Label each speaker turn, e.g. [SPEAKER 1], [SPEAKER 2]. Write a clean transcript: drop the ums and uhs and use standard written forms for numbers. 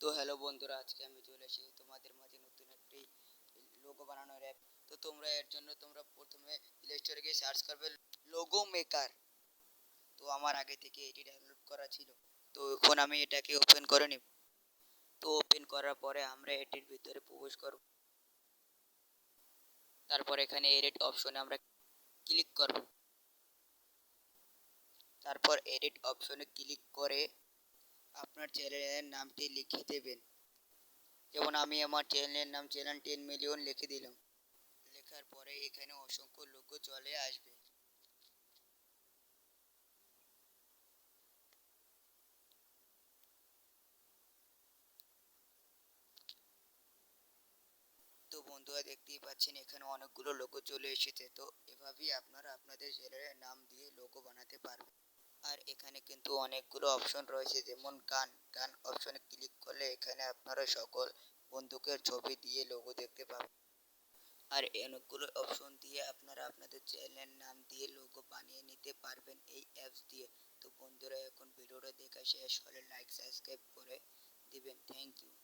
[SPEAKER 1] তো হ্যালো বন্ধুরা, আজকে আমি চলে এসেছি তোমাদের মাঝে নতুন একটি লোগো বানানোর অ্যাপ। তো তোমরা এর জন্য প্রথমে প্লে স্টোরে গিয়ে সার্চ করবে লোগো মেকার। তো আমার আগে থেকে এটি ডাউনলোড করা ছিল, তো এখন আমি এটাকে ওপেন করে নিব। তো ওপেন করার পরে আমরা এটির ভিতরে প্রবেশ করব। তারপর এখানে এডিট অপশনে আমরা ক্লিক করব। তারপর এডিট অপশনে ক্লিক করে আপনার চ্যানেলের নামটি লিখে দেবেন। যেমন আমি আমার চ্যানেলের নাম চ্যানেল 10 মিলিয়ন লিখে দিলাম। লেখার পরে এখানে অসংখ্য লোগো চলে আসবে। তো বন্ধুরা, দেখতেই পাচ্ছেন এখানে অনেকগুলো লোগো চলে এসেছে। তো এভাবেই আপনারা আপনাদের চ্যানেলের নাম দিয়ে লোগো বানাতে পারবেন। আর এখানে কিন্তু অনেকগুলো অপশন রয়েছে, যেমন গান গান অপশনে ক্লিক করলে এখানে আপনারা সকল বন্দুকের ছবি দিয়ে লোগো দেখতে পাবেন। আর অনেকগুলো অপশন দিয়ে আপনারা আপনাদের চ্যানেলের নাম দিয়ে লোগো বানিয়ে নিতে পারবেন এই অ্যাপস দিয়ে। তো বন্ধুরা, এখন ভিডিওটা দেখা শেষ হলে লাইক সাবস্ক্রাইব করে দিবেন। Thank you.